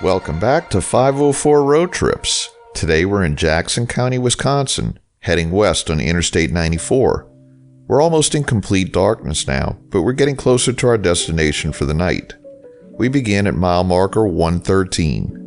Welcome back to 504 Road Trips. Today we're in Jackson County, Wisconsin, heading west on Interstate 94. We're almost in complete darkness now, but we're getting closer to our destination for the night. We begin at mile marker 113.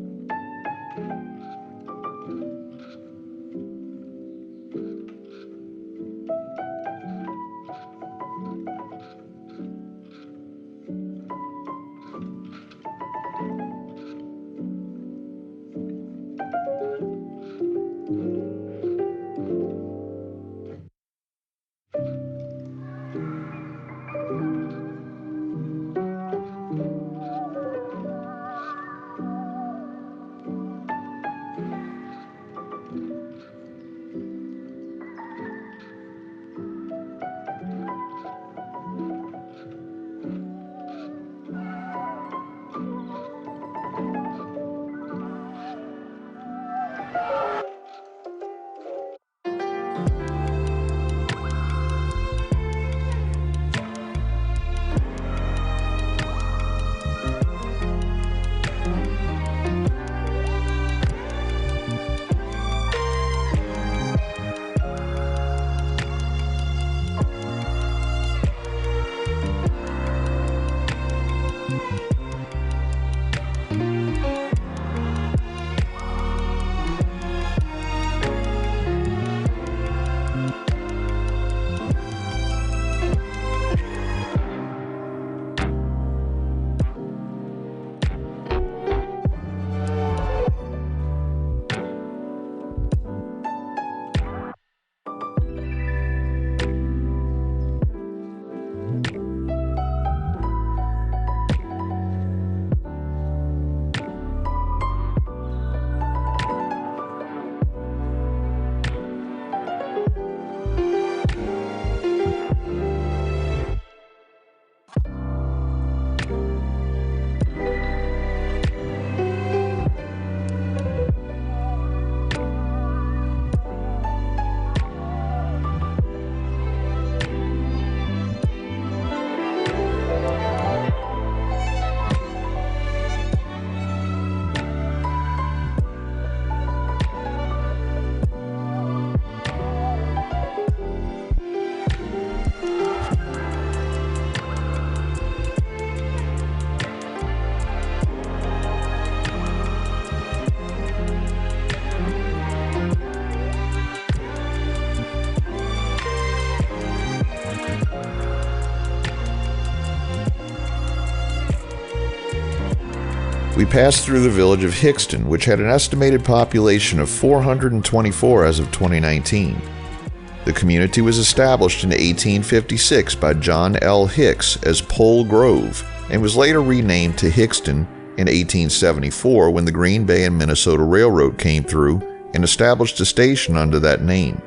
We passed through the village of Hixton, which had an estimated population of 424 as of 2019. The community was established in 1856 by John L. Hicks as Pole Grove and was later renamed to Hixton in 1874 when the Green Bay and Minnesota Railroad came through and established a station under that name.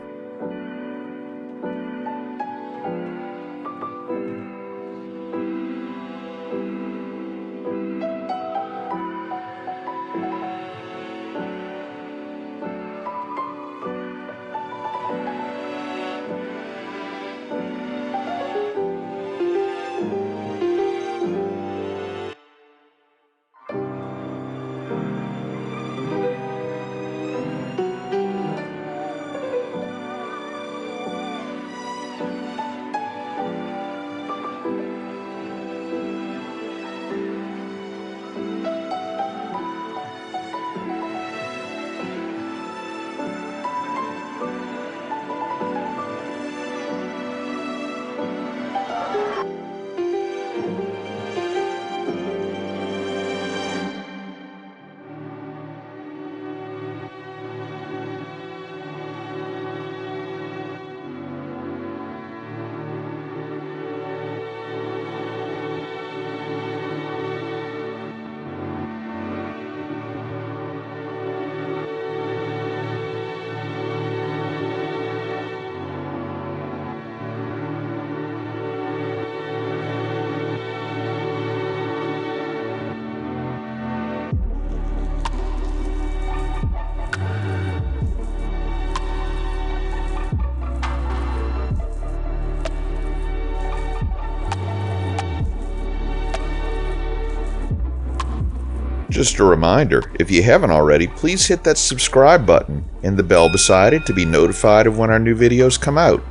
Just a reminder, if you haven't already, please hit that subscribe button and the bell beside it to be notified of when our new videos come out.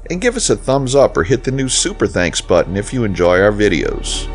And give us a thumbs up or hit the new super thanks button if you enjoy our videos.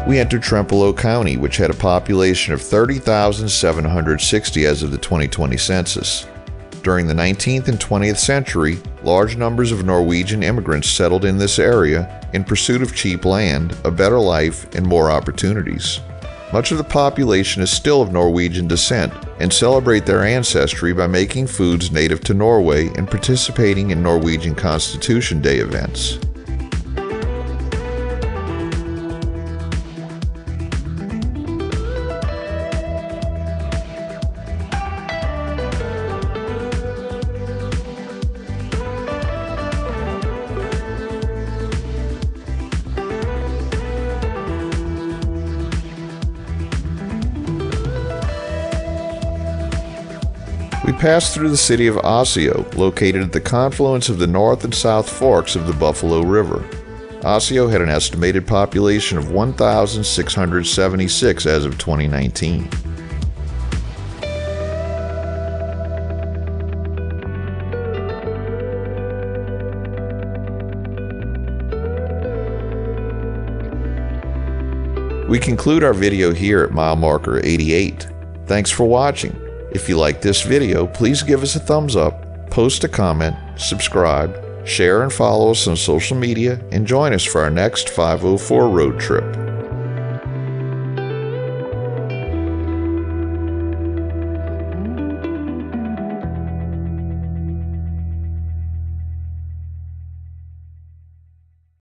We entered Trempealeau County, which had a population of 30,760 as of the 2020 census. During the 19th and 20th century, large numbers of Norwegian immigrants settled in this area in pursuit of cheap land, a better life, and more opportunities. Much of the population is still of Norwegian descent and celebrate their ancestry by making foods native to Norway and participating in Norwegian Constitution Day events. We passed through the city of Osseo, located at the confluence of the north and south forks of the Buffalo River. Osseo had an estimated population of 1,676 as of 2019. We conclude our video here at mile marker 88. Thanks for watching. If you like this video, please give us a thumbs up, post a comment, subscribe, share and follow us on social media, and join us for our next 504 road trip.